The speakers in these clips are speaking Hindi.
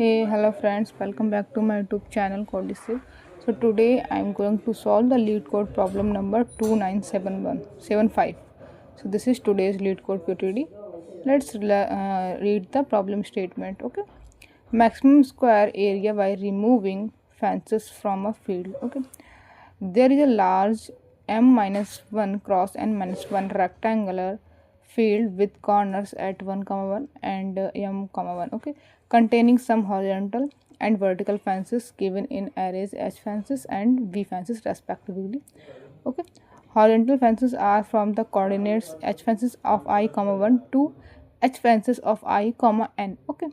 Hey, hello friends, welcome back to my YouTube channel Codicil. So today I am going to solve the lead code problem number 297175. So this is today's lead code QTD. Let's read the problem statement. Okay, maximum square area by removing fences from a field. Okay, there is a large m minus 1 cross n minus 1 rectangular field with corners at 1 comma 1 and m comma 1, okay, containing some horizontal and vertical fences given in arrays h fences and v fences respectively. Okay, horizontal fences are from the coordinates h fences of I comma 1 to h fences of I comma n. Okay,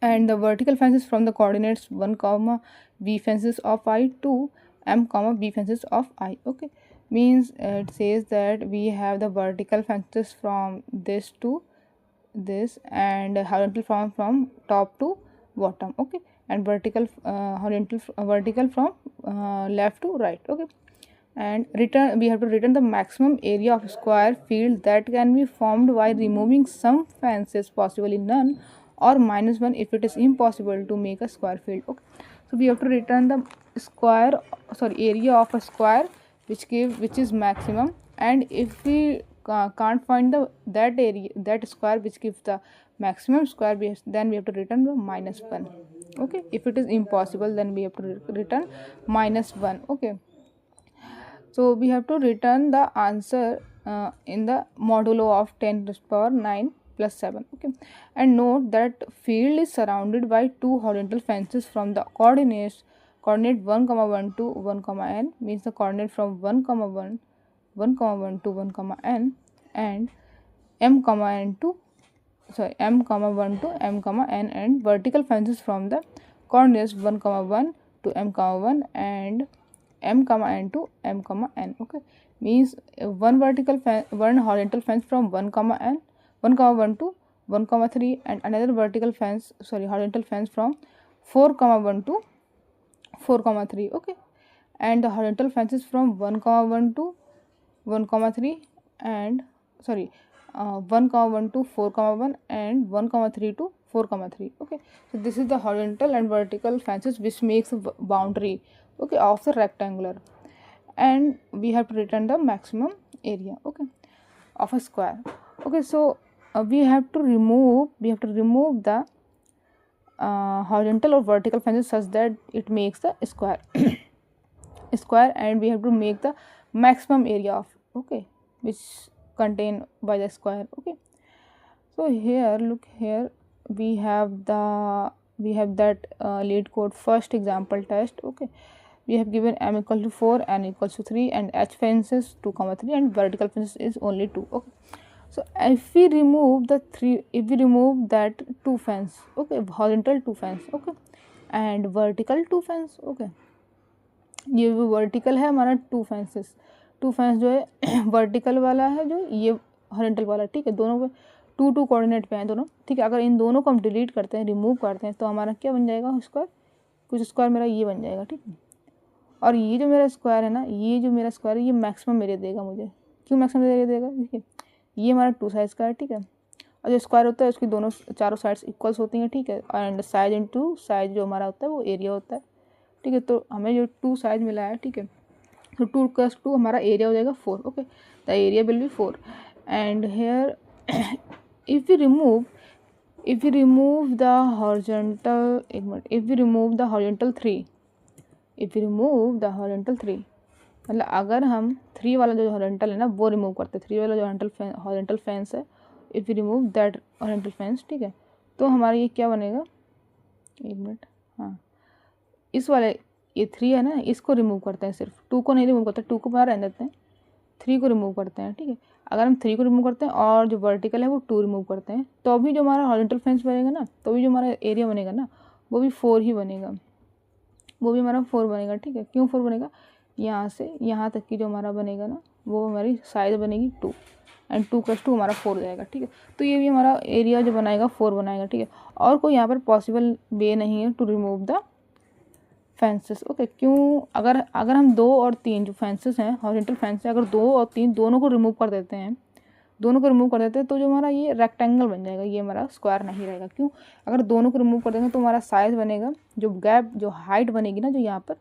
and the vertical fences from the coordinates 1 comma v fences of I to m comma b fences of I. Okay, means it says that we have the vertical fences from this to this and horizontal from top to bottom. Okay, and vertical from left to right. Okay, and we have to return the maximum area of square field that can be formed by removing some fences, possibly none, or minus 1 if it is impossible to make a square field. Okay, so we have to return the area of a square which is maximum, and if we can't find that square which gives the maximum square, then we have to return the minus 1. Okay, if it is impossible, then we have to return minus 1. Okay, so we have to return the answer in the modulo of 10 to the power 9 plus 7. Okay, and note that field is surrounded by two horizontal fences from the coordinate 1 comma 1 to 1 comma n, means the coordinate from 1 comma 1 to 1 comma n, and m comma n to m comma 1 to m comma n, and vertical fences from the coordinates 1 comma 1 to m comma 1 and m comma n to m comma n. Okay, means one horizontal fence from 1 comma 1 to 1 comma 3, and another horizontal fence from 4 comma 1 to 4 comma 3. Okay, and the horizontal fences from 1 comma 1 to 1 comma 3 and 1 comma 1 to 4 comma 1 and 1 comma 3 to 4 comma 3. Okay, so this is the horizontal and vertical fences which makes a boundary, okay, of the rectangular, and we have to return the maximum area, okay, of a square. Okay, so we have to remove the horizontal or vertical fences such that it makes the square and we have to make the maximum area of, okay, which contained by the square. Okay, so here, look here, we have that lead code first example test. Okay, we have given m equal to 4, n equals to 3, and h fences 2 comma 3, and vertical fences is only 2. Okay, so if we remove that 2 fence, okay, horizontal 2 fence, okay, and vertical 2 fence, okay, ये वर्टिकल है हमारा 2 फेंस जो है वर्टिकल वाला है, जो ये हॉरिजॉन्टल वाला, ठीक है, दोनों पे 2 कोऑर्डिनेट पे हैं दोनों, ठीक है। अगर इन दोनों को हम डिलीट करते हैं, रिमूव करते हैं, तो हमारा क्या बन जाएगा स्क्वायर, कुछ स्क्वायर मेरा ये बन जाएगा, ठीक है। और ये जो मेरा स्क्वायर है ना, ये जो मेरा स्क्वायर है, ये मैक्सिमम एरिया देगा मुझे। क्यों मैक्सिमम एरिया देगा, देखिए ये हमारा 2 साइज का है, ठीक है, और जो स्क्वायर होता है उसकी चारों साइड्स इक्वल्स होती हैं, ठीक है, एंड साइज इंटू साइज जो हमारा होता है वो एरिया होता है, ठीक है। तो हमें जो 2 साइज मिला है, ठीक है, तो 2 + 2 हमारा एरिया हो जाएगा 4। Okay, the area will be 4, and here if we remove the horizontal, एक मिनट, if we remove the horizontal 3, मतलब अगर हम 3 वाला जो हॉरिजॉन्टल है ना वो रिमूव करते हैं, 3 वाला जो हॉरिजॉन्टल फेंस है, if we remove that horizontal fence, ठीक है, तो हमारा ये क्या बनेगा, एक मिनट, हाँ, इस वाले ये 3 है ना, इसको रिमूव करते हैं, सिर्फ 2 को नहीं रिमूव करते, 2 को बाहर रहने देते हैं, 3 को रिमूव करते हैं, ठीक है। अगर हम 3 को रिमूव करते हैं और जो वर्टिकल है वो 2 रिमूव करते हैं, तो अभी जो हमारा हॉरिजॉन्टल फेंस बनेगा ना, तो भी जो हमारा एरिया बनेगा ना वो भी 4 ही बनेगा, वो भी हमारा 4 बनेगा, ठीक है। क्यों 4 बनेगा, यहाँ से यहाँ तक की जो हमारा बनेगा ना वो हमारी साइज बनेगी 2, एंड 2 + 2 हमारा 4 जाएगा, ठीक है। तो ये भी हमारा एरिया जो बनाएगा 4 बनाएगा, ठीक है। और कोई यहाँ पर पॉसिबल वे नहीं है to remove the fences. Okay, क्यों, अगर हम 2 और 3 जो फेंसेस हैं हॉरिजॉन्टल फेंस है, अगर 2 और 3 दोनों को रिमूव कर देते हैं दोनों को रिमूव कर देते हैं तो जो हमारा ये रेक्टेंगल बन जाएगा, ये हमारा स्क्वायर नहीं रहेगा। क्यों? अगर दोनों को रिमूव कर देंगे तो हमारा साइज बनेगा, जो गैप जो हाइट बनेगी ना जो यहाँ पर,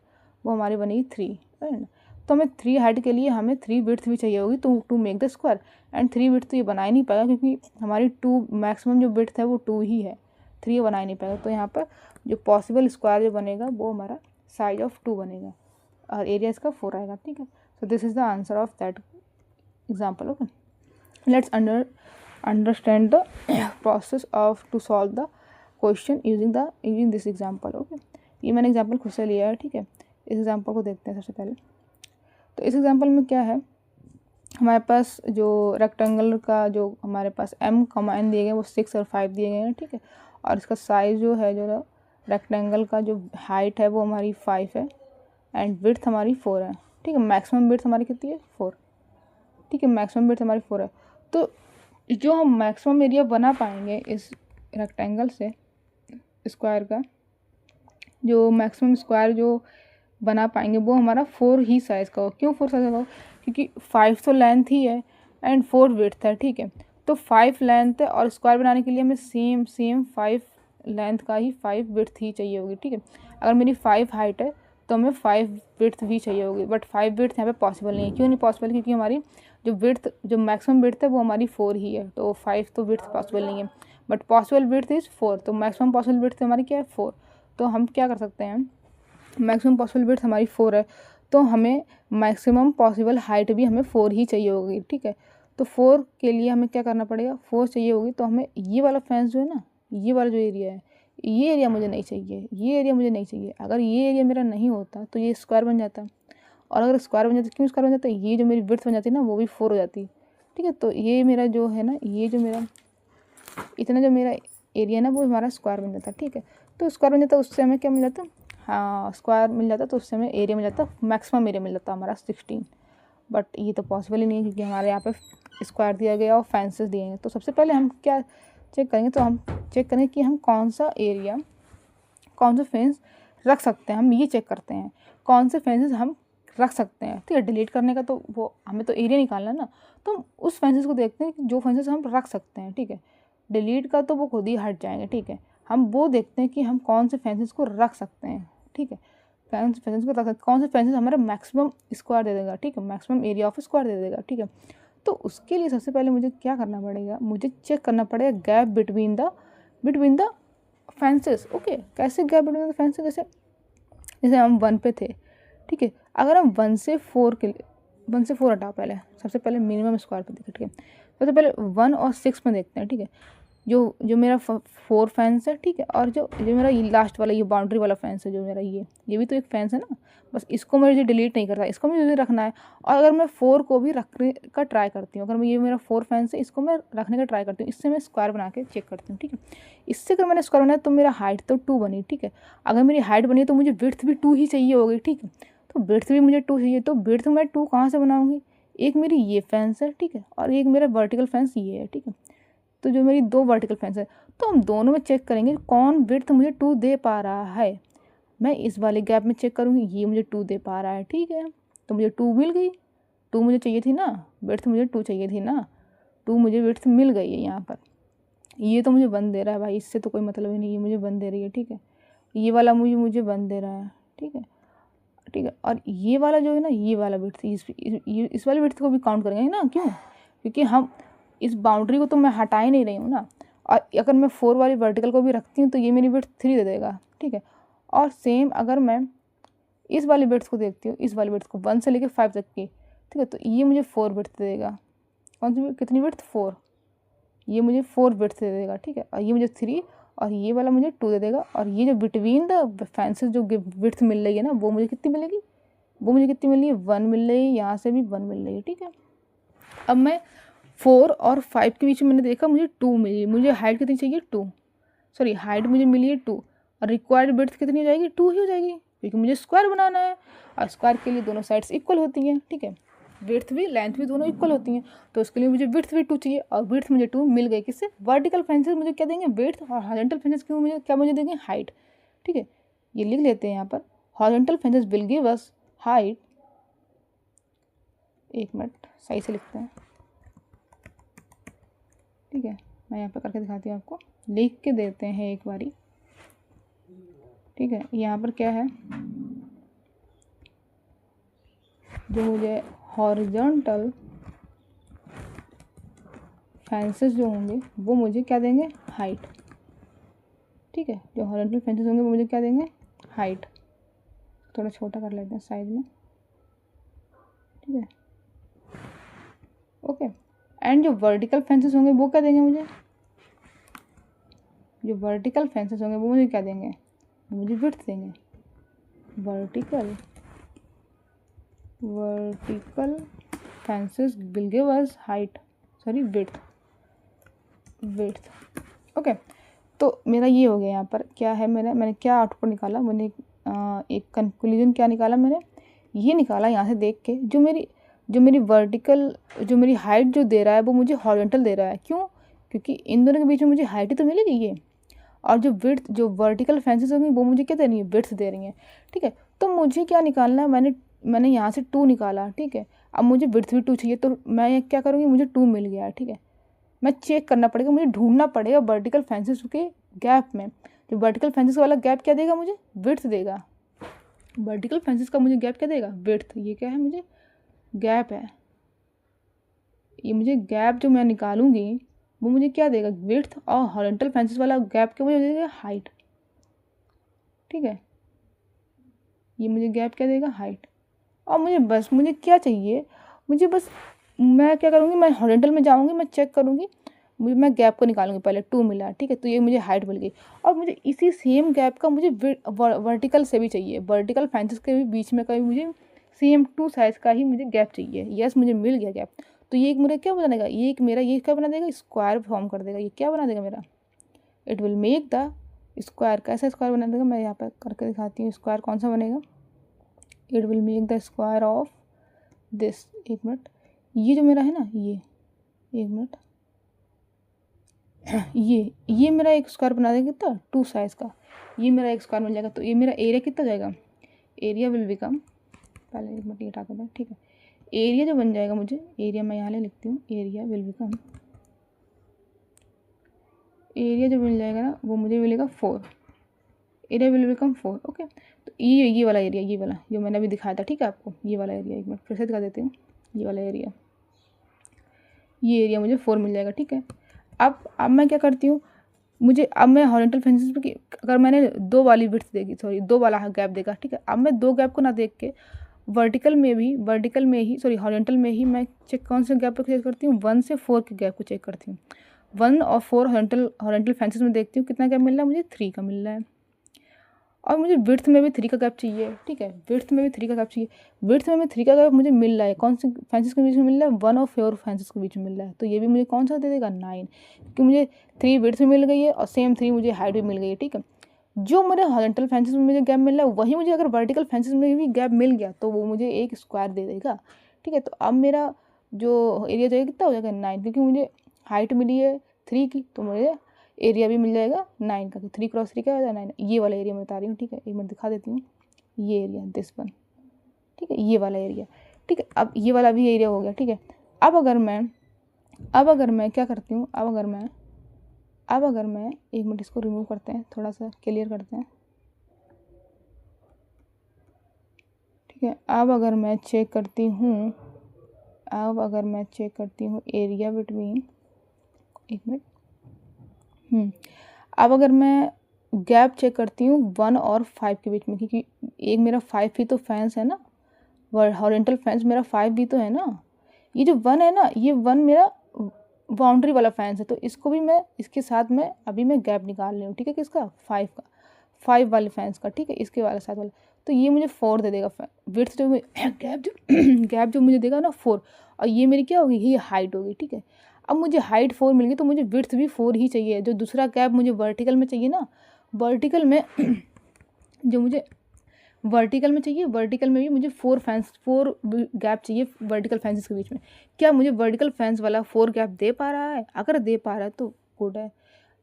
वो हमारी बनेगी 3, राइट। तो हमें 3 हाइट के लिए हमें 3 विड्थ भी चाहिए होगी to make the square, and 3 width तो ये बना ही नहीं पाएगा क्योंकि हमारी 2 मैक्सिमम जो विड्थ है वो 2 ही है, 3 बना ही नहीं पाएगा। तो यहाँ पर जो पॉसिबल स्क्वायर जो बनेगा वो हमारा साइज ऑफ 2 बनेगा और एरिया इसका 4 आएगा, ठीक है। So this is the answer of that example. Okay, let's understand the process of to solve the question using this example। Okay, ये मैंने एग्जाम्पल खुद से लिया है, ठीक है। इस एग्जाम्पल को देखते हैं सबसे पहले। तो इस एग्जाम्पल में क्या है, हमारे पास जो रेक्टेंगल का जो हमारे पास m, n दिए गए वो 6 और 5 दिए गए हैं, ठीक है। और इसका साइज जो है, जो रेक्टेंगल का जो हाइट है वो हमारी 5 है एंड विड्थ हमारी 4 है, ठीक है। मैक्सिमम विड्थ हमारी कितनी है? 4, ठीक है। मैक्सिमम विड्थ हमारी 4 है। तो जो हम मैक्सिमम एरिया बना पाएंगे इस रेक्टेंगल से स्क्वायर का, जो मैक्सिमम स्क्वायर जो बना पाएंगे वो हमारा 4 ही साइज़ का हो। क्यों 4 साइज़ का हो? क्योंकि 5 तो लेंथ ही है एंड 4 विड्थ है, ठीक है। तो 5 लेंथ है और स्क्वायर बनाने के लिए हमें सेम 5 लेंथ का ही 5 विड्थ ही चाहिए होगी, ठीक है। अगर मेरी 5 हाइट है तो हमें 5 विड्थ भी चाहिए होगी, बट 5 विड्थ यहाँ पे पॉसिबल नहीं है। क्यों नहीं पॉसिबल? क्योंकि हमारी जो विड्थ जो मैक्सिमम विड्थ है वो हमारी 4 ही है, तो 5 तो विड्थ पॉसिबल नहीं है, बट पॉसिबल विड्थ इज़ 4। तो मैक्सिमम पॉसिबल विड्थ हमारी क्या है? 4। तो हम क्या कर सकते हैं, मैक्सिमम पॉसिबल विड्थ हमारी 4 है तो हमें मैक्सिमम पॉसिबल हाइट भी हमें 4 ही चाहिए होगी, ठीक है। तो 4 के लिए हमें क्या करना पड़ेगा? 4 चाहिए होगी तो हमें ये वाला फेंस जो है ना, ये वाला जो एरिया है, ये एरिया मुझे नहीं चाहिए, ये एरिया मुझे नहीं चाहिए। अगर ये एरिया मेरा नहीं होता तो ये स्क्वायर बन जाता, और अगर स्क्वायर बन जाता, क्यों स्क्वायर बन जाता? ये जो मेरी विड्थ बन जाती है ना वो भी 4 हो जाती, ठीक है। तो ये मेरा जो है ना, ये जो मेरा इतना जो मेरा एरिया है ना वो हमारा स्क्वायर बन जाता, ठीक है। तो स्क्वायर बन जाता, उससे हमें क्या मिल जाता? हाँ, स्क्वायर मिल जाता, तो उससे हमें एरिया मिल जाता, मैक्सिमम एरिया मिल जाता हमारा 16। बट ये तो पॉसिबल ही नहीं है क्योंकि हमारे यहाँ पे स्क्वायर दिया गया और फेंसेस दिए हैं। तो सबसे पहले हम क्या चेक करेंगे? तो हम चेक करेंगे कि हम कौन सा एरिया, कौन सा फेंस रख सकते हैं। हम ये चेक करते हैं कौन से फेंसेस हम रख सकते हैं, ठीक है। डिलीट करने का तो वो हमें तो एरिया निकालना है ना, तो हम उस फेंसेस को देखते हैं कि जो फेंसेस हम रख सकते हैं, ठीक है। डिलीट का तो वो खुद ही हट जाएंगे, ठीक है। हम वो देखते हैं कि हम कौन से फेंसेस को रख सकते हैं, ठीक है। फेंसेस को रख सकते, कौन से फेंसेस हमारा मैक्सिमम स्क्वायर दे देगा, ठीक है, मैक्सिमम एरिया ऑफ स्क्वायर दे देगा, ठीक है। तो उसके लिए सबसे पहले मुझे क्या करना पड़ेगा? मुझे चेक करना पड़ेगा gap between the fences. Okay, कैसे गैप बिटवीन द फेंसेस? जैसे हम 1 पे थे, ठीक है। अगर हम 1 से 4 हटाओ, पहले सबसे पहले मिनिमम स्क्वायर पे देखते हैं, ठीक है। सबसे पहले 1 और 6 में देखते हैं, ठीक है। जो मेरा 4 फेंस है, ठीक है, और जो मेरा ये लास्ट वाला ये बाउंड्री वाला फेंस है, जो मेरा ये भी तो एक फेंस है ना। बस इसको मुझे डिलीट नहीं करता, इसको मुझे रखना है। और अगर मैं 4 को भी रखने का ट्राई करती हूँ, अगर मैं ये मेरा 4 फेंस है, इसको मैं रखने का ट्राई करती हूँ, इससे मैं स्क्वायर बना के चेक करती हूँ, ठीक है। इससे अगर मैंने स्क्वायर बनाया तो मेरा हाइट तो 2 बनी, ठीक है। अगर मेरी हाइट बनी तो मुझे विड्थ भी 2 ही चाहिए होगी, ठीक है। तो विड्थ भी मुझे 2 चाहिए, तो विड्थ मैं 2 कहाँ से बनाऊँगी? एक मेरी ये फेंस है, ठीक है, और एक मेरा वर्टिकल फेंस ये है, ठीक है। तो जो मेरी 2 वर्टिकल फेंस है, तो हम दोनों में चेक करेंगे कौन विड्थ मुझे 2 दे पा रहा है। मैं इस वाले गैप में चेक करूँगी, ये मुझे 2 दे पा रहा है, ठीक है। तो मुझे 2 मिल गई, 2 मुझे चाहिए थी ना, विड्थ मुझे 2 चाहिए थी ना, 2 मुझे विड्थ मिल गई है यहाँ पर। ये तो मुझे 1 दे रहा है भाई, इससे तो कोई मतलब ही नहीं, ये मुझे 1 दे रही है, ठीक है। ये वाला मुझे 1 दे रहा है, ठीक है, ठीक है। और ये वाला जो है ना, ये वाला विड्थ, इस वाले विड्थ को भी काउंट करेंगे ना। क्यों? क्योंकि हम इस बाउंड्री को तो मैं हटा ही नहीं रही हूँ ना। और अगर मैं 4 वाली वर्टिकल को भी रखती हूँ तो ये मेरी विड्थ 3 दे देगा, ठीक है। और सेम अगर मैं इस वाली विड्थ को देखती हूँ, इस वाली विड्थ को 1 से लेकर 5 तक की, ठीक है, तो ये मुझे 4 विड्थ देगा। कौन सी कितनी विड्थ? 4। ये मुझे 4 विड्थ दे देगा, ठीक है। और ये मुझे 3, और ये वाला मुझे 2 दे देगा। और ये जो बिटवीन द फेंसेस जो विड्थ मिल रही है ना, वो मुझे कितनी मिलेगी? वो मुझे कितनी मिल रही है? 1 मिल रही है, यहाँ से भी 1 मिल रही है, ठीक है। अब मैं 4 और 5 के बीच में मैंने देखा मुझे 2 मिली, मुझे हाइट कितनी चाहिए? 2, सॉरी हाइट मुझे मिली है 2, और रिक्वायर्ड विड्थ कितनी हो जाएगी? 2 ही हो जाएगी, क्योंकि मुझे स्क्वायर बनाना है और स्क्वायर के लिए दोनों साइड्स इक्वल होती हैं, ठीक है। विड्थ भी लेंथ भी दोनों इक्वल होती हैं, तो उसके लिए मुझे विड्थ भी 2 चाहिए, और विड्थ मुझे 2 मिल गई। किससे? वर्टिकल फेंसेस मुझे क्या देंगे? विड्थ, और हॉरिजॉन्टल फेंसेस क्यों मुझे देंगे? हाइट, ठीक है। ये लिख लेते हैं यहाँ पर, horizontal fences will give us height, एक मिनट सही से लिखते हैं, ठीक है, मैं यहाँ पे करके दिखाती हूँ आपको, लिख के देते हैं एक बारी। ठीक है, यहाँ पर क्या है, जो मुझे हॉरिजॉन्टल फेंसेस जो होंगे वो मुझे क्या देंगे, हाइट। ठीक है, जो हॉरिजॉन्टल फेंसेस होंगे वो मुझे क्या देंगे, हाइट। थोड़ा छोटा कर लेते हैं साइज में। ठीक है, ओके। एंड जो वर्टिकल फेंसेस होंगे वो क्या देंगे मुझे, जो वर्टिकल फेंसेस होंगे वो मुझे क्या देंगे, मुझे विड्थ देंगे। Vertical fences will give us height, sorry width. Okay, तो मेरा ये हो गया। यहाँ पर क्या है, मैंने क्या आउटपुट निकाला, मैंने एक कंक्लूजन क्या निकाला, मैंने ये निकाला यहाँ से देख के, जो मेरी वर्टिकल, जो मेरी हाइट जो दे रहा है वो मुझे हॉरिजॉन्टल दे रहा है। क्यों, क्योंकि इन दोनों के बीच में मुझे हाइट ही तो मिलेगी ये, और जो विड्थ, जो वर्टिकल फेंसेस होंगी वो मुझे क्या दे रही है, विड्थ दे रही हैं। ठीक है, तो मुझे क्या निकालना है, मैंने यहाँ से 2 निकाला। ठीक है, अब मुझे विड्थ भी 2 चाहिए, तो मैं क्या करूँगी, मुझे 2 मिल गया। ठीक है, मैं चेक करना पड़ेगा, मुझे ढूंढना पड़ेगा वर्टिकल फेंसेस के गैप में। जो वर्टिकल फेंसेस वाला गैप क्या देगा मुझे, विड्थ देगा। वर्टिकल फेंसेस का मुझे गैप क्या देगा, विड्थ। ये क्या है, मुझे गैप है, ये मुझे गैप जो मैं निकालूंगी वो मुझे क्या देगा, विड्थ। और हॉरिजॉन्टल फेंसेस वाला गैप क्या मुझे देगा, हाइट। ठीक है, ये मुझे गैप क्या देगा, हाइट। और मुझे क्या चाहिए, मुझे बस, मैं क्या करूँगी, मैं हॉरिजॉन्टल में जाऊँगी, मैं चेक करूँगी, मैं गैप को निकालूंगी। पहले 2 मिला, ठीक है, तो ये मुझे हाइट मिल गई। और मुझे इसी सेम गैप का मुझे वर्टिकल से भी चाहिए, वर्टिकल फेंसेस के भी बीच में का भी मुझे सेम 2 साइज का ही मुझे गैप चाहिए। यस, मुझे मिल गया गैप। तो ये एक मेरा क्या बना देगा, ये एक मेरा ये क्या बना देगा, स्क्वायर फॉर्म कर देगा। ये क्या बना देगा मेरा, it will make the square. कैसा स्क्वायर बना देगा, मैं यहाँ पर करके दिखाती हूँ। स्क्वायर कौन सा बनेगा, it will make the square of this. एक मिनट, ये जो मेरा है ना, ये एक मिनट, ये मेरा एक स्क्वायर बना देगा कितना, 2 साइज का। ये मेरा एक स्क्वायर बन जाएगा। तो ये मेरा एरिया कितना जाएगा, एरिया विल बिकम, पहले एक मिनट ये हटा दें। ठीक है, एरिया जो बन जाएगा मुझे, एरिया मैं यहाँ ले लिखती हूँ, एरिया विल बिकम, एरिया जो मिल जाएगा ना वो मुझे मिलेगा 4। Area will become 4। ओके, तो ये वाला एरिया, ये वाला जो मैंने अभी दिखाया था, ठीक है आपको, ये वाला एरिया, एक मिनट फिर से दिखा देती हूँ। ये वाला एरिया, ये एरिया मुझे 4 मिल जाएगा। ठीक है, अब मैं क्या करती हूँ, अब मैं हॉरिजॉन्टल फेंसेस पे अगर मैंने 2 वाली विड्थ देगी, सॉरी 2 वाला गैप देगा। ठीक है, अब मैं 2 गैप को ना देख के वर्टिकल में ही सॉरी हॉरिजॉन्टल में ही मैं चेक कौन से गैप को चेक करती हूँ, 1 से 4 के गैप को चेक करती हूँ। 1 और 4 हॉरिजॉन्टल फेंसेस में देखती हूँ कितना गैप मिल रहा है मुझे, 3 का मिल रहा है। और मुझे विड्थ में भी 3 का गैप चाहिए। ठीक है, विड्थ में भी 3 का गैप चाहिए। विड्थ में भी 3 का गैप मुझे मिल रहा है, कौन से फेंसेस के बीच में मिल रहा है, 1 और 4 फेंसेस के बीच में मिल रहा है। तो ये भी मुझे कौन सा दे देगा, 9, क्योंकि मुझे 3 विड्थ में मिल गई है और सेम 3 मुझे हाइट भी मिल गई है। ठीक है, जो मेरे हॉरिजॉन्टल फेंसेस में मुझे गैप मिल रहा है वही मुझे अगर वर्टिकल फेंसेस में भी गैप मिल गया तो वो मुझे एक स्क्वायर दे देगा। ठीक है, तो अब मेरा जो एरिया जाएगा कितना हो जाएगा, 9, क्योंकि मुझे हाइट मिली है 3 की, तो मुझे एरिया भी मिल जाएगा 9 का। तो 3 क्रॉस 3 क्या हो जाएगा, 9। ये वाला एरिया मैं बता रही हूँ। ठीक है, एक मिनट दिखा देती हूँ, ये एरिया, दिस वन। ठीक है, ये वाला एरिया। ठीक है, अब ये वाला भी एरिया हो गया। ठीक है, अब अगर मैं क्या करती हूँ, अब अगर मैं एक मिनट इसको रिमूव करते हैं, थोड़ा सा क्लियर करते हैं। ठीक है, अब अगर मैं चेक करती हूँ एरिया बिटवीन, एक मिनट, अब अगर मैं गैप चेक करती हूँ 1 और 5 के बीच में, क्योंकि एक मेरा 5 भी तो फैंस है ना, हॉरिजॉन्टल फेंस मेरा 5 भी तो है ना। ये जो 1 है ना, ये 1 मेरा बाउंड्री वाला फेंस है, तो इसको भी मैं, इसके साथ में अभी मैं गैप निकाल रही हूँ। ठीक है, किसका, 5 का, 5 वाले फेंस का। ठीक है, इसके वाला साथ वाला, तो ये मुझे 4 दे देगा विड्थ जो गैप जो मुझे देगा ना 4। और ये मेरी क्या होगी, ये हाइट होगी। ठीक है, अब मुझे हाइट 4 मिल गई, तो मुझे विड्थ भी 4 ही चाहिए। जो दूसरा गैप मुझे वर्टिकल में चाहिए ना, वर्टिकल में जो मुझे वर्टिकल में चाहिए, वर्टिकल में भी मुझे 4 गैप चाहिए वर्टिकल फेंसेस के बीच में। क्या मुझे वर्टिकल फेंस वाला 4 गैप दे पा रहा है, अगर दे पा रहा है तो गुड है।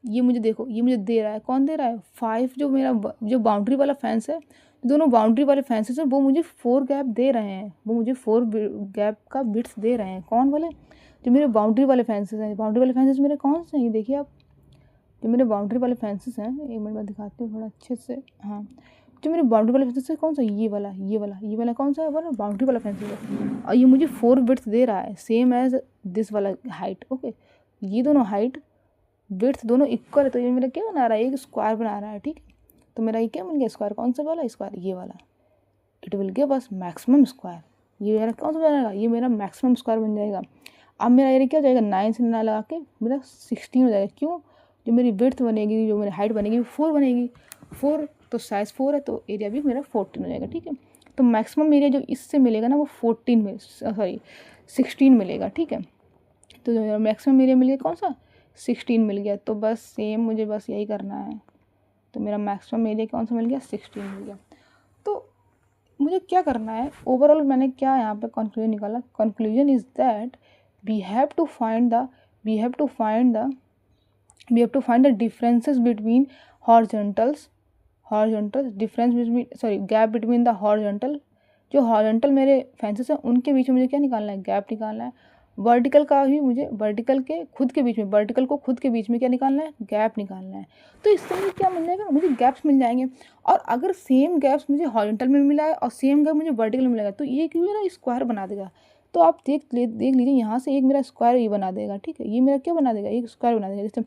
ये मुझे देखो, ये मुझे दे रहा है, कौन दे रहा है, 5, जो मेरा जो बाउंड्री वाला फेंस है, दोनों बाउंड्री वाले फेंसेस हैं वो मुझे 4 गैप दे रहे हैं, वो मुझे 4 गैप का बिट्स दे रहे हैं। कौन वाले, जो मेरे बाउंड्री वाले फेंसेस हैं, बाउंड्री वाले फेंसेस मेरे कौन से हैं, ये देखिए आप, जो मेरे बाउंड्री वाले फेंसेस हैं, एक मिनट में दिखाती हूँ थोड़ा अच्छे से। हाँ, जो मेरे बाउंड्री वाले फेंसेस है कौन सा, ये वाला कौन सा है, वाला बाउंड्री वाला फेंसेस है, और ये मुझे 4 विड्थ दे रहा है, सेम एज दिस वाला हाइट। ओके, ये दोनों हाइट विड्थ दोनों इक्वल है, तो ये मेरा क्या बना रहा है, एक स्क्वायर बना रहा है। ठीक है, तो मेरा ये क्या बन गया स्क्वायर, कौन सा वाला स्क्वायर, ये वाला। It will give us maximum square, ये मेरा कौन सा बनेगा, ये मेरा मैक्सिमम स्क्वायर बन जाएगा। अब मेरा एरिया क्या हो जाएगा, 9 से 9 लगा के मेरा 16 हो जाएगा। क्यों, जो मेरी विड्थ बनेगी, जो मेरी हाइट बनेगी, 4 बनेगी, 4 तो साइज़ 4 है, तो एरिया भी मेरा 14 हो जाएगा। ठीक है, तो मैक्सिमम एरिया जो इससे मिलेगा ना वो 14 में, सॉरी 16 मिलेगा। ठीक है, तो जो मेरा मैक्सिमम एरिया मिल गया कौन सा, 16 मिल गया। तो बस सेम मुझे बस यही करना है, तो मेरा मैक्सिमम एरिया कौन सा मिल गया, 16 मिल गया। तो मुझे क्या करना है, ओवरऑल मैंने क्या यहाँ पे कंक्लूजन निकाला, conclusion is that we have to find the differences between horizontals, difference between, sorry gap between the horizontal, जो हॉरिजॉन्टल मेरे फेंसेस हैं उनके बीच में मुझे क्या निकालना है, गैप निकालना है। वर्टिकल का भी मुझे, वर्टिकल के खुद के बीच में, वर्टिकल को खुद के बीच में क्या निकालना है, गैप निकालना है। तो इससे मुझे क्या मिल जाएगा, मुझे गैप्स मिल जाएंगे। और अगर सेम गैप्स मुझे हॉरिजॉन्टल में मिला है और सेम गैप मुझे वर्टिकल में मिलेगा, तो ये कि मेरा स्क्वायर बना देगा। तो आप देख लीजिए यहाँ से एक मेरा स्क्वायर ये बना देगा। ठीक है, ये मेरा क्या बना देगा, एक स्क्वायर बना देगा। जैसे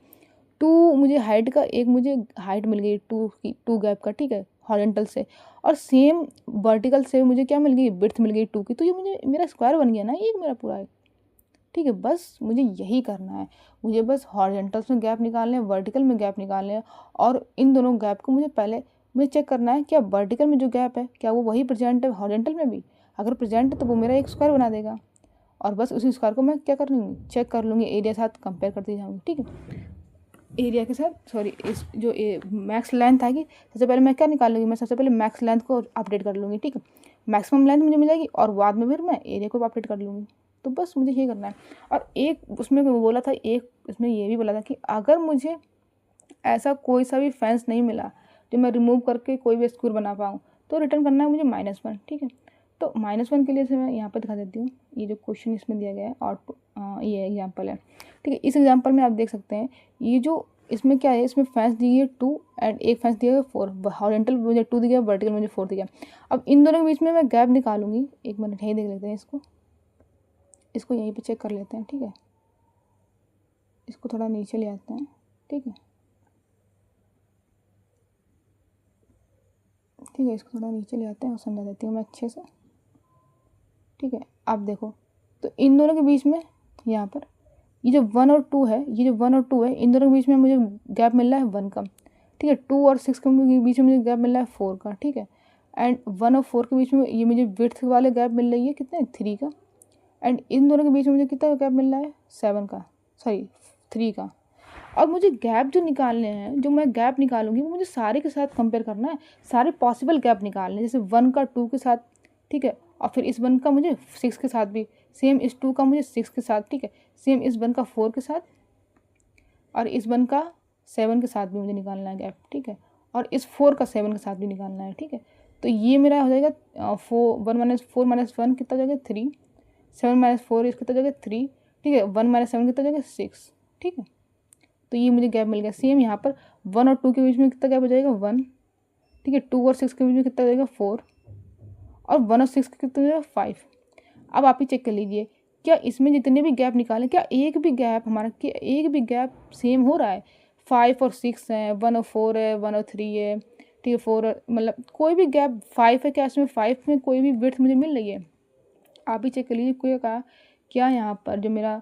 2 मुझे हाइट का, एक मुझे हाइट मिल गई 2 गैप का, ठीक है, हॉरिजॉन्टल से, और सेम वर्टिकल से मुझे क्या मिल गई, विड्थ मिल गई 2 की, तो ये मुझे मेरा स्क्वायर बन गया ना एक मेरा पूरा है। ठीक है, बस मुझे यही करना है, मुझे बस हॉरिजॉन्टल्स में गैप निकालने हैं, वर्टिकल में गैप निकालने हैं, और इन दोनों गैप को मुझे चेक करना है क्या वर्टिकल में जो गैप है क्या वो वही प्रेजेंट है हॉरिजॉन्टल में भी। अगर प्रेजेंट है तो वो मेरा एक स्क्वायर बना देगा, और बस उसी स्क्वायर को मैं क्या कर लूँगी, चेक कर लूँगी, एरिया साथ कंपेयर करती जाऊँगी। ठीक है, एरिया के साथ, सॉरी इस जो मैक्स लेंथ आएगी, सबसे पहले मैं क्या निकाल लूँगी, मैं सबसे पहले मैक्स लेंथ को अपडेट कर लूँगी। ठीक है, मैक्सिमम लेंथ मुझे मिल जाएगी, और बाद में फिर मैं एरिया को अपडेट कर लूँगी। तो बस मुझे ये करना है। और एक उसमें बोला था, एक उसमें ये भी बोला था कि अगर मुझे ऐसा कोई सा भी फेंस नहीं मिला जो मैं रिमूव करके कोई भी स्क्वायर बना पाऊँ, तो रिटर्न करना है मुझे -1। ठीक है, तो -1 के लिए से मैं यहाँ पर दिखा देती हूँ, ये जो क्वेश्चन इसमें दिया गया है, और ये एग्जाम्पल है। ठीक है, इस एग्जाम्पल में आप देख सकते हैं, ये जो इसमें क्या है, इसमें फेंस दी है 2 एंड एक फेंस दिया है 4, हॉरिजॉन्टल मुझे 2 दिया, वर्टिकल मुझे 4 दिया। अब इन दोनों के बीच में मैं गैप निकालूंगी, एक मिनट यहीं देख लेते हैं, इसको यहीं पे चेक कर लेते हैं। ठीक है, इसको थोड़ा नीचे ले आते हैं। ठीक है, इसको थोड़ा नीचे ले आते हैं और समझा देती हूँ मैं अच्छे से। ठीक है, आप देखो, तो इन दोनों के बीच में यहाँ पर ये जो 1 और 2 है, इन दोनों के बीच में मुझे गैप मिल रहा है 1 का। ठीक है, 2 और 6 के बीच में मुझे गैप मिल रहा है 4 का। ठीक है, एंड 1 और 4 के बीच में ये मुझे विड्थ वाले गैप मिल रही है कितने, 3 का। एंड इन दोनों के बीच में मुझे कितना गैप मिल रहा है, 7 का, सॉरी 3 का। और मुझे गैप जो निकालने हैं, जो मैं गैप निकालूंगी वो मुझे सारे के साथ कंपेयर करना है, सारे पॉसिबल गैप निकालने हैं, जैसे 1 का 2 के साथ। ठीक है, और फिर इस 1 का मुझे 6 के साथ भी, सेम इस 2 का मुझे 6 के साथ। ठीक है, सेम इस 1 का 4 के साथ, और इस 1 का 7 के साथ भी मुझे निकालना है गैप। ठीक है, और इस 4 का 7 के साथ भी निकालना है। ठीक है, तो ये मेरा हो जाएगा 4 - 1 कितना हो जाएगा 3, 7 - 4 इसका कितना हो जाएगा 3। ठीक है, 1 - 7 कितना हो जाएगा 6। ठीक है, तो ये मुझे गैप मिल गया। सेम यहाँ पर 1 और 2 के बीच में कितना गैप हो जाएगा 1। ठीक है, 2 और 6 के बीच में कितना हो जाएगा 4, और 1 और 6 का कितना हो जाएगा 5। अब आप ही चेक कर लीजिए, क्या इसमें जितने भी गैप निकालें, क्या एक भी गैप सेम हो रहा है। 5 और 6 है, 1 और 4 है, 1 और 3 है। ठीक है, 4 मतलब कोई भी गैप 5 है, क्या इसमें 5 में कोई भी विड्थ मुझे मिल रही है। आप ही चेक कर लीजिए, कोई कहा क्या यहाँ पर जो मेरा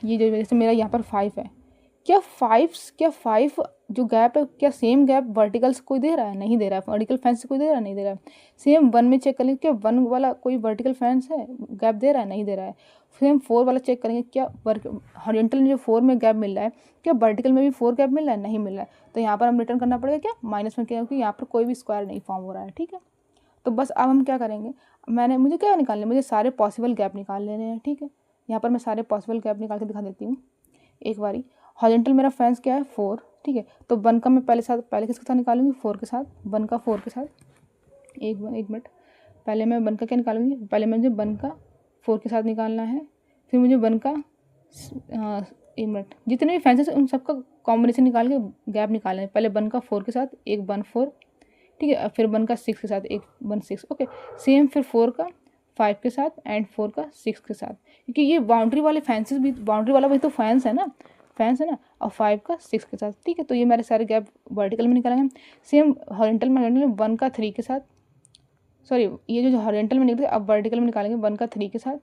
ये जो जैसे मेरा यहाँ पर 5 है, क्या 5 जो गैप है, क्या सेम गैप वर्टिकल से कोई दे रहा है, नहीं दे रहा है। वर्टिकल फेंस से कोई दे रहा है, नहीं दे रहा है। सेम 1 में चेक करेंगे, क्या 1 वाला कोई वर्टिकल फेंस है, गैप दे रहा है, नहीं दे रहा है। सेम 4 वाला चेक करेंगे, क्या हॉरिजॉन्टल में जो 4 में गैप मिल रहा है, क्या वर्टिकल में भी 4 गैप मिल रहा है, नहीं मिल रहा है। तो यहाँ पर हम रिटर्न करना पड़ेगा क्या -1, क्योंकि यहाँ पर कोई भी स्क्वायर नहीं फॉर्म हो रहा है। ठीक है, तो बस अब हम क्या करेंगे, मुझे क्या निकालने, मुझे सारे पॉसिबल गैप निकाल लेने हैं। ठीक है, यहाँ पर मैं सारे पॉसिबल गैप निकाल के दिखा देती हूँ एक बारी। हॉरिजॉन्टल मेरा फेंस क्या है 4। ठीक है, तो 1 का मैं पहले किसके साथ निकालूंगी, 4 के साथ, 1 का 4 के साथ। एक मिनट, पहले मैं 1 का क्या निकालूंगी, पहले मुझे 1 का 4 के साथ निकालना है, फिर मुझे 1 का एक मिनट, जितने भी फैंसेस उन सबका कॉम्बिनेशन निकाल के गैप निकालें। पहले 1 का 4 के साथ एक 1 4, ठीक है, फिर 1 का 6 के साथ एक 1 6, ओके। सेम फिर 4 का 5 के साथ एंड 4 का 6 के साथ, क्योंकि ये बाउंड्री वाले फैंसेस भी, बाउंड्री वाला भी तो फैंस है ना, और 5 का 6 के साथ, ठीक है। तो ये मेरे सारे गैप वर्टिकल में निकालेंगे। सेम हॉरिजॉन्टल में 1 का 3 के साथ, सॉरी ये जो हॉरिजॉन्टल में निकले अब वर्टिकल में निकालेंगे 1 का 3 के साथ,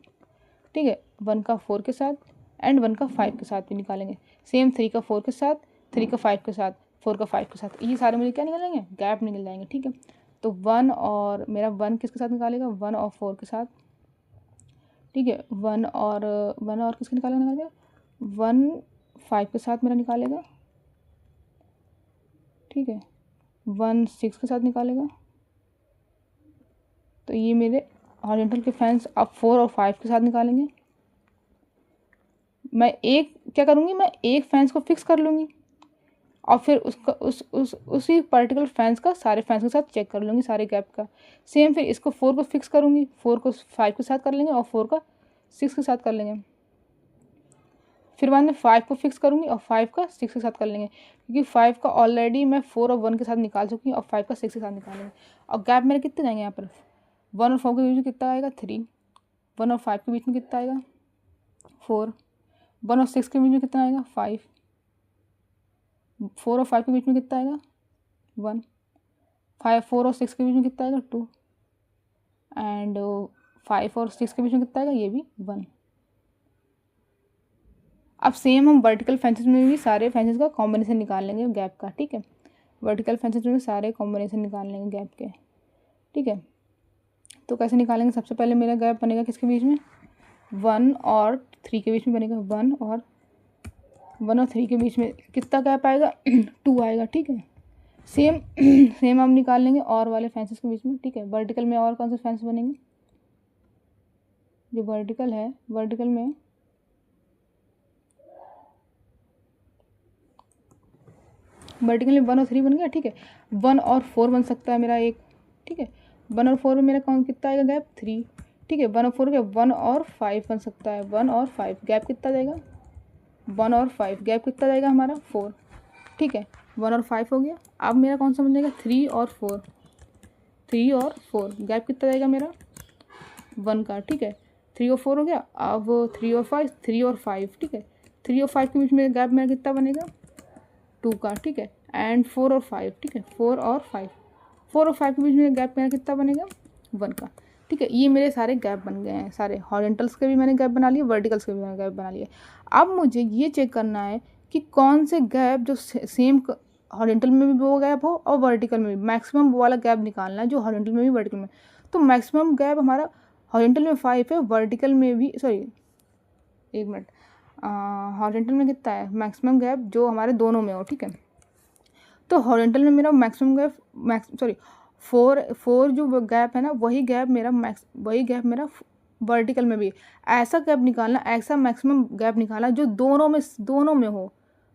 ठीक है, 1 का 4 के साथ एंड 1 का 5 के साथ भी निकालेंगे। सेम 3 का 4 के साथ, 3 का 5 के साथ, 4 का 5 के साथ, ये सारे मुझे क्या निकालेंगे, गैप निकल जाएंगे, ठीक है। तो 1 और मेरा 1 किसके साथ निकालेगा, 1 और 4 के साथ, ठीक है। 1 और किसके निकालेगा, 1 5 के साथ मेरा निकालेगा, ठीक है, 1 6 के साथ निकालेगा। तो ये मेरे हॉरिजॉन्टल के फैंस अब 4 और 5 के साथ निकालेंगे। मैं एक क्या करूँगी, मैं एक फैंस को फिक्स कर लूँगी और फिर उसका उसी पर्टिकुलर फैंस का सारे फैंस के साथ चेक कर लूँगी, सारे गैप का। सेम फिर इसको 4 को फिक्स करूँगी, 4 को 5 के साथ कर लेंगे और 4 का 6 के साथ कर लेंगे। फिर बाद में 5 को फिक्स करूँगी और 5 का 6 के साथ कर लेंगे, क्योंकि 5 का ऑलरेडी मैं 4 और 1 के साथ निकाल चुकी हूँ और 5 का 6 के साथ निकालेंगे। और गैप मेरे कितने जाएंगे यहाँ पर, 1 और 4 के बीच में कितना आएगा, 3, 1 और 5 के बीच में कितना आएगा, 4, 1 और 6 के बीच में कितना आएगा, 5, 4 और 5 के बीच में कितना आएगा, 1, 4 और 6 के बीच में कितना आएगा, 2 एंड 5 और 6 के बीच में कितना आएगा, ये भी 1। अब सेम हम वर्टिकल फेंसेस में भी सारे फेंसेस का कॉम्बिनेशन निकाल लेंगे गैप का, ठीक है। वर्टिकल फेंसेस में सारे कॉम्बिनेशन निकाल लेंगे गैप के, ठीक है। तो कैसे निकालेंगे, सबसे पहले मेरा गैप बनेगा किसके बीच में, 1 और 3 के बीच में बनेगा। 1 और 3 के बीच में कितना गैप आएगा, 2 आएगा, ठीक है। सेम हम निकाल लेंगे और वाले फैंसेस के बीच में, ठीक है। वर्टिकल में और कौन से फैंस बनेंगे, जो वर्टिकल है, वर्टिकल में वर्टिकल में 1 और 3 बन गया, ठीक है। 1 और 4 बन सकता है मेरा एक, ठीक है। 1 और 4 में मेरा कौन कितना आएगा गैप, 3, ठीक है। 1 और 4 के 1 और 5 बन सकता है, 1 और 5 गैप कितना जाएगा, 1 और 5 गैप कितना जाएगा हमारा, 4, ठीक है। 1 और 5 हो गया। अब मेरा कौन सा बन जाएगा, 3 और 4, 3 और 4 गैप कितना जाएगा मेरा, 1 का, ठीक है। 3 और 4 हो गया। अब 3 और 5, 3 और 5, ठीक है। 3 और 5 के बीच में गैप मेरा कितना बनेगा, 2 का, ठीक है। एंड 4 और 5, ठीक है, 4 और 5, 4 और 5 के बीच में गैप मेरा कितना बनेगा, 1 का, ठीक है। ये मेरे सारे गैप बन गए हैं, सारे हॉरिजॉन्टल्स के भी मैंने गैप बना लिए, वर्टिकल्स के भी मैंने गैप बना लिए। अब मुझे ये चेक करना है कि कौन से गैप जो सेम हॉरिजॉन्टल में भी वो गैप हो और वर्टिकल में भी, मैक्सिमम वो वाला गैप निकालना है जो हॉरिजॉन्टल में भी वर्टिकल में। तो मैक्सिमम गैप हमारा हॉरिजॉन्टल में 5 है, वर्टिकल में भी, सॉरी एक मिनट, हॉरिजॉन्टल में कितना है मैक्सिमम गैप जो हमारे दोनों में हो, ठीक है। तो हॉरिजॉन्टल में मेरा मैक्सिमम गैप 4 जो गैप है ना, वही गैप मेरा वर्टिकल में भी। ऐसा गैप निकालना, ऐसा मैक्सिमम गैप निकालना जो दोनों में हो।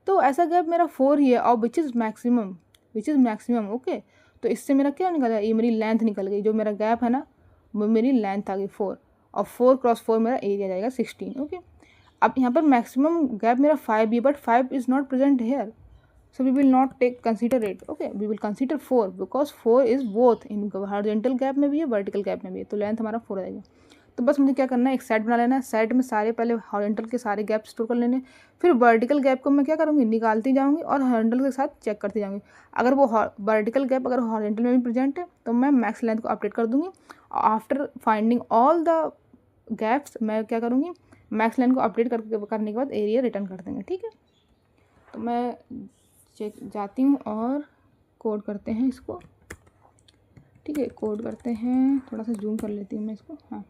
तो ऐसा गैप मेरा 4 ही है और विच इज़ मैक्सिमम, ओके। तो इससे मेरा क्या निकल गया, ये मेरी लेंथ निकल गई, जो मेरा गैप है ना वो मेरी लेंथ आ गई 4, और 4 क्रॉस 4 मेरा एरिया जाएगा 16, ओके। अब यहाँ पर मैक्सिमम गैप मेरा 5 भी, but 5 is not present here, so we will not consider it, okay, we will consider 4 because 4 is both in horizontal gap में भी है, vertical gap में भी है। तो लेंथ हमारा 4 आएगा। तो बस मुझे क्या करना है, एक सेट बना लेना है, सेट में सारे पहले हॉरिजॉन्टल के सारे गैप स्टोर कर लेने, फिर वर्टिकल गैप को मैं क्या करूँगी, निकालती जाऊँगी और हॉरिजॉन्टल के साथ चेक करती जाऊँगी। अगर वो वर्टिकल गैप अगर हॉरिजॉन्टल में भी प्रेजेंट है तो मैं मैक्स लेंथ को अपडेट कर दूँगी। After finding all the gaps मैं क्या करूँगी, मैक्स लेंथ को अपडेट करने के बाद एरिया रिटर्न कर देंगे, ठीक है। तो मैं जाती हूँ और कोड करते हैं इसको, ठीक है। कोड करते हैं, थोड़ा सा जूम कर लेती हूँ मैं इसको, हाँ।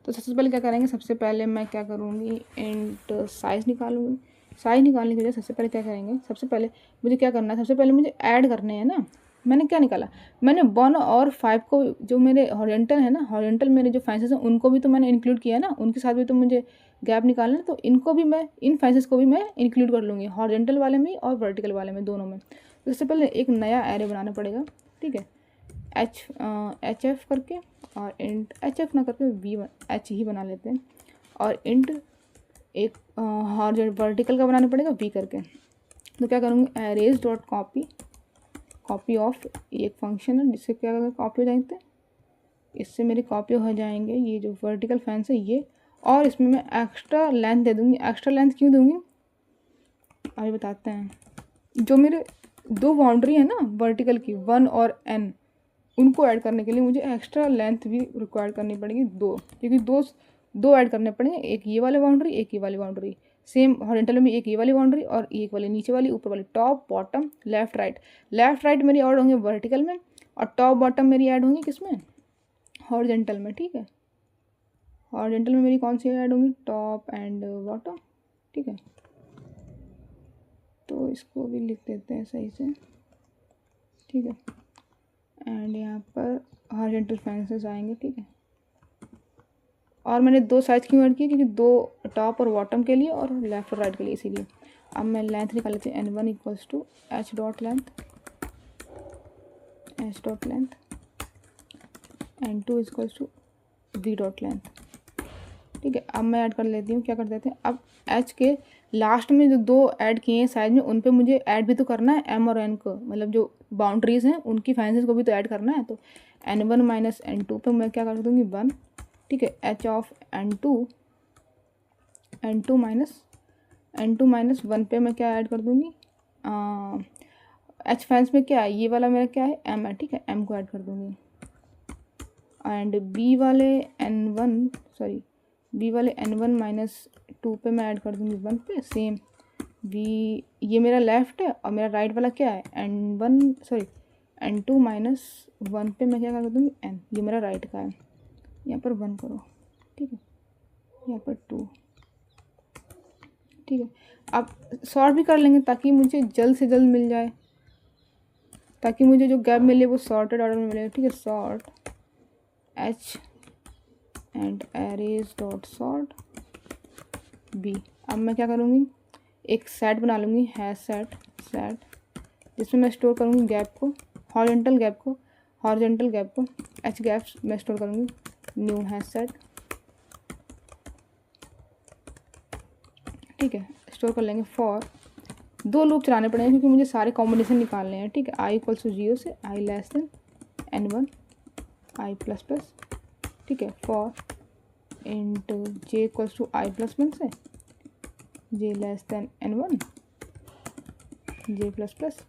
तो सबसे पहले क्या करेंगे, सबसे पहले मैं क्या करूँगी, इंट साइज़ निकालूंगी। साइज़ निकालने के लिए सबसे पहले क्या करेंगे, सबसे पहले मुझे क्या करना है, सबसे पहले मुझे ऐड करने हैं ना। मैंने क्या निकाला, मैंने 1 और 5 को, जो मेरे हॉरिजॉन्टल है ना, हॉरिजॉन्टल मेरे जो फैंसेस हैं उनको भी तो मैंने इंक्लूड किया है ना, उनके साथ भी तो मुझे गैप निकालना है। तो इनको भी मैं, इन फैंसेस को भी मैं इंक्लूड कर लूँगी, हॉरिजॉन्टल वाले में और वर्टिकल वाले में, दोनों में। तो इससे पहले एक नया एरे बनाना पड़ेगा, ठीक है। एच एफ करके और इंट, एच एफ ना करके एच ही बना लेते हैं, और इंट एक वर्टिकल का बनाना पड़ेगा वी करके। तो क्या करूँगी, एरेज डॉट कॉपी ऑफ, एक फंक्शन है जिससे क्या कॉपी हो जाएंगे, इससे मेरे कॉपी हो जाएंगे ये जो वर्टिकल फैंस है ये। और इसमें मैं एक्स्ट्रा लेंथ दे दूँगी। एक्स्ट्रा लेंथ क्यों दूँगी अभी बताते हैं। जो मेरे दो बाउंड्री है ना वर्टिकल की 1 और n, उनको ऐड करने के लिए मुझे एक्स्ट्रा लेंथ भी रिक्वायर करनी पड़ेगी 2, क्योंकि दो ऐड करने पड़ेंगे, एक ये वाले बाउंड्री एक ये वाली बाउंड्री। सेम हॉरिजॉन्टल में एक ये वाली बाउंड्री और एक वाली नीचे वाली ऊपर वाली, टॉप बॉटम लेफ्ट राइट मेरी ऐड होंगे वर्टिकल में, और टॉप बॉटम मेरी ऐड होंगी किस में, हॉरिजॉन्टल में। ठीक है, हॉरिजॉन्टल में मेरी कौन सी ऐड होंगी, टॉप एंड बॉटम। ठीक है, तो इसको भी लिख देते हैं सही से। ठीक है, एंड यहाँ पर हॉरिजॉन्टल फैंसेस आएंगे। ठीक है, और मैंने दो साइज क्यों ऐड किए, क्योंकि दो टॉप और बॉटम के लिए और लेफ्ट और राइट के लिए, इसीलिए। अब मैं लेंथ निकाल लेती हूँ, n1 equals to h dot length n2 equals to v dot length. ठीक है, अब मैं ऐड कर लेती हूँ, क्या कर देते हैं, अब h के लास्ट में जो दो ऐड किए हैं साइज में, उन पे मुझे ऐड भी तो करना है m और n को, मतलब जो बाउंड्रीज हैं उनकी फैंसेस को भी तो ऐड करना है। तो n1 माइनस n2 पे मैं क्या कर दूँगी 1। ठीक है, h ऑफ n2 माइनस 1 पे मैं क्या ऐड कर दूँगी, h फैंस में क्या है, ये वाला मेरा क्या है m है। ठीक है, m को ऐड कर दूँगी, एंड b वाले n1 माइनस 2 पे मैं ऐड कर दूँगी 1 पे। सेम v, ये मेरा लेफ्ट है और मेरा राइट वाला क्या है n2 माइनस 1 पे मैं क्या कर दूँगी n, ये मेरा राइट का है। यहाँ पर 1 करो। ठीक है, यहाँ पर 2। ठीक है, अब सॉर्ट भी कर लेंगे ताकि मुझे जल्द से जल्द मिल जाए, ताकि मुझे जो गैप मिले वो सॉर्टेड ऑर्डर में मिले। ठीक है, sort h and arrays dot sort b। अब मैं क्या करूँगी, एक सेट बना लूँगी, है सेट जिसमें मैं स्टोर करूँगी गैप को, हॉरिजॉन्टल गैप को h गैप्स मैं स्टोर करूँगी, न्यू है सेट। ठीक है, स्टोर कर लेंगे। फॉर दो लूप चलाने पड़ेंगे क्योंकि मुझे सारे कॉम्बिनेशन निकालने हैं। ठीक है, i इक्वल्स टू 0 से i less than n1 i plus plus. ठीक है, for int j equals to i plus 1 से j less than n1 j plus plus.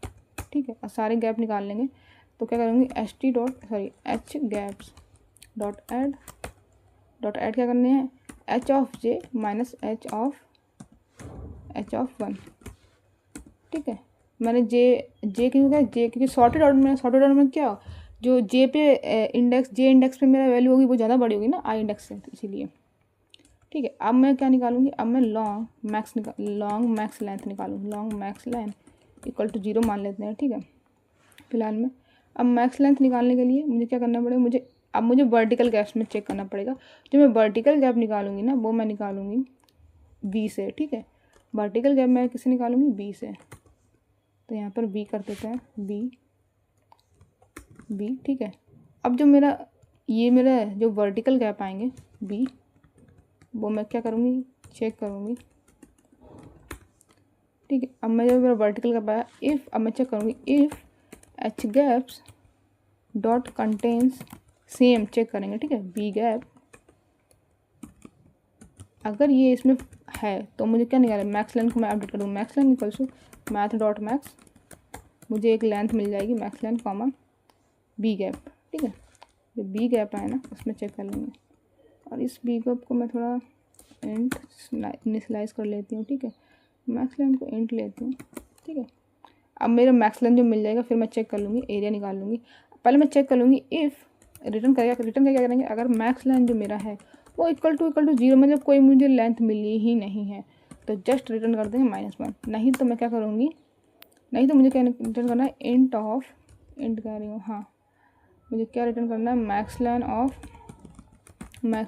ठीक है, और सारे गैप निकाल लेंगे। तो क्या करूँगी, h गैप्स डॉट ऐड क्या करने हैं, h of j minus h of 1। ठीक है, मैंने j क्यों कहा, j क्योंकि सॉर्टेड ऑर्डर में क्या, जो j पे j इंडेक्स पे मेरा वैल्यू होगी वो ज़्यादा बड़ी होगी ना i इंडेक्स से, इसीलिए। ठीक है, अब मैं क्या निकालूंगी, अब मैं लॉन्ग मैक्स लेंथ निकालूंगी। Long max length equal to 0 मान लेते हैं। ठीक है, फिलहाल में अब मैक्स लेंथ निकालने के लिए मुझे क्या करना पड़ेगा, मुझे वर्टिकल गैप्स में चेक करना पड़ेगा। जो मैं वर्टिकल गैप निकालूंगी ना वो मैं निकालूंगी b से। ठीक है, वर्टिकल गैप मैं किससे निकालूंगी, b से। तो यहाँ पर b कर देते हैं, b। ठीक है, अब जो मेरा जो वर्टिकल गैप आएंगे b, वो मैं क्या करूँगी, चेक करूँगी। ठीक है, अब मैं जब मेरा वर्टिकल गैप आया, अब मैं चेक करूँगी if h gaps dot contains same, check करेंगे। ठीक है, b गैप अगर ये इसमें है तो मुझे क्या निकाले, मैक्स लेंथ को मैं अपडेट कर दूँगी। Max length equals to math dot max, मुझे एक लेंथ मिल जाएगी max length comma B gap. ठीक है, जो बी गैप आए ना उसमें चेक कर लेंगे, और इस बी गैप को मैं थोड़ा इंट इनिशियलाइज कर लेती हूँ। ठीक है, मैक्स लेंथ को इंट लेती हूँ। ठीक है, अब मेरा मैक्स लेंथ जो मिल जाएगा फिर मैं चेक कर लूँगी, एरिया निकाल लूँगी। पहले मैं चेक कर लूँगी इफ़ रिटर्न का क्या करेंगे, अगर मैक्स लेंथ जो मेरा है वो इक्वल टू 0, मतलब कोई मुझे लेंथ मिली ही नहीं है तो जस्ट रिटर्न कर देंगे -1। नहीं तो मैं क्या करूँगी, नहीं तो मुझे क्या रिटर्न करना है, इंट कह रही हूँ, हाँ मुझे क्या रिटर्न करना है, max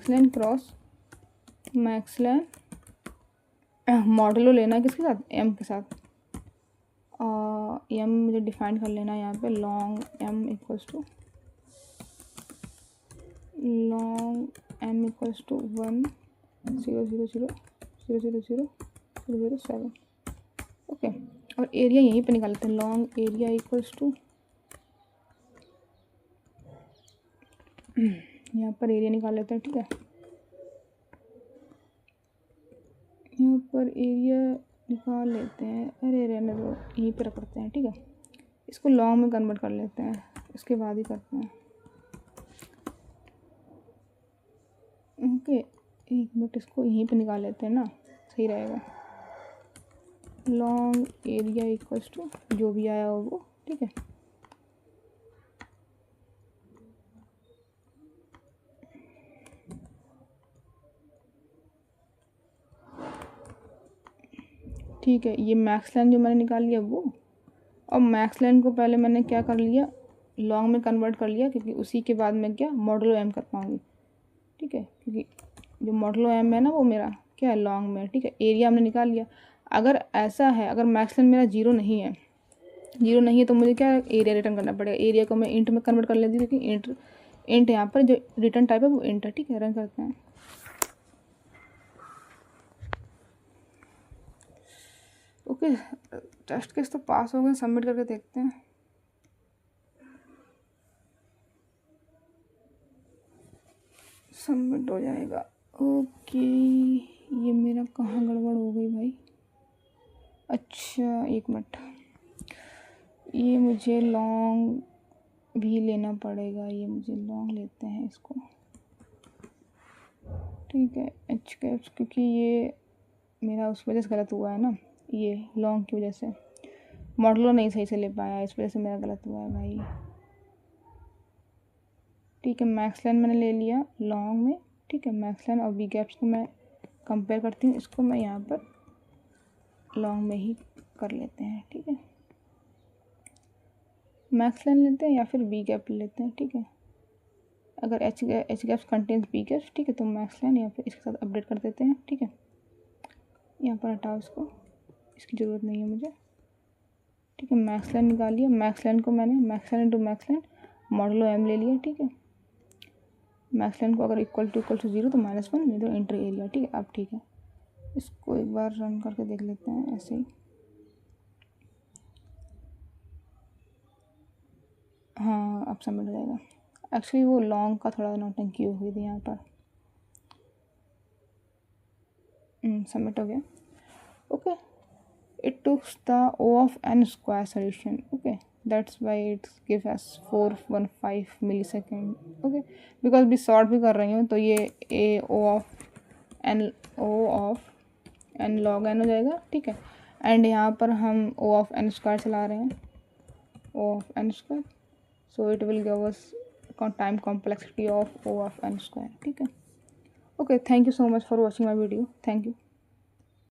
length cross max length modulo लेना है किसके साथ, एम के साथ। एम मुझे डिफाइन कर लेना है यहाँ पे, long M equals to 1 0 0 0 0.00007। Okay, और एरिया यहीं पे निकालते हैं, लॉन्ग एरिया इक्वल्स टू, यहाँ पर एरिया निकाल लेते हैं, ठीक है। यहाँ पर एरिया निकाल लेते हैं, अरे रहने दो, यहीं पर रखते हैं, ठीक है। इसको लॉन्ग में कन्वर्ट कर लेते हैं, इसके बाद ही करते हैं। ओके, एक मिनट, इसको यहीं पे निकाल लेते हैं ना, सही रहेगा। लॉन्ग एरिया इक्वल्स टू जो भी आया हो वो, ठीक है। ठीक है, ये मैक्स लाइन जो मैंने निकाल लिया वो, और मैक्स लाइन को पहले मैंने क्या कर लिया, लॉन्ग में कन्वर्ट कर लिया, क्योंकि उसी के बाद मैं क्या मॉडलो एम कर पाऊँगी, ठीक है। क्योंकि जो मॉडलो एम है ना वो मेरा क्या है, लॉन्ग में, ठीक है। एरिया हमने निकाल लिया। अगर ऐसा है, अगर मैक्स लाइन मेरा जीरो नहीं है तो मुझे क्या एरिया रिटर्न करना पड़ेगा। एरिया को मैं इंट में कन्वर्ट कर लेती हूँ, क्योंकि इंट यहाँ पर जो रिटर्न टाइप है वो इंट है, ठीक है। रन करते हैं। ओके, टेस्ट केस तो पास हो गए, सबमिट करके देखते हैं। सबमिट हो जाएगा। ओके, ये मेरा कहाँ गड़बड़ हो गई भाई। अच्छा एक मिनट, ये मुझे लॉन्ग भी लेना पड़ेगा, ये मुझे लॉन्ग लेते हैं इसको, ठीक है। एच कैप्स, क्योंकि ये मेरा उस वजह से गलत हुआ है ना, ये लॉन्ग की वजह से मॉडलो नहीं सही से ले पाया, इस वजह से मेरा गलत हुआ है भाई, ठीक है। मैक्स लाइन मैंने ले लिया लॉन्ग में, ठीक है। मैक्स लाइन और वी गैप्स को मैं कंपेयर करती हूँ, इसको मैं यहाँ पर लॉन्ग में ही कर लेते हैं, ठीक है। मैक्स लाइन लेते हैं या फिर वी गैप लेते हैं, ठीक है। अगर H gaps contains V gaps, ठीक है, तो मैक्स लाइन या फिर इसके साथ अपडेट कर देते हैं, ठीक है। यहाँ पर हटाओ इसको, इसकी ज़रूरत नहीं है मुझे, ठीक है। मैक्स लाइन निकाल लिया। मैक्स लाइन को मैंने max line into max line modulo M ले लिया, ठीक है। मैक्स लाइन को अगर इक्वल टू 0 तो -1, नहीं तो इंटर एरिया, ठीक है। अब ठीक है, इसको एक बार रन करके देख लेते हैं ऐसे ही। हाँ, अब सबमिट हो जाएगा। एक्चुअली वो लॉन्ग का थोड़ा नौटंकी हो गई थी यहाँ पर। सबमिट हो गया। Okay, it took the O of n square solution, okay, that's why it gives us 415 millisecond, okay, because भी सॉर्ट भी कर रही हूँ तो ये O of n log n हो जाएगा, ठीक है। एंड यहाँ पर हम O of n स्क्वायर चला रहे हैं, O of n square, so it will give us time complexity of O of n square, ठीक है। Okay, thank you so much for watching my video, thank you.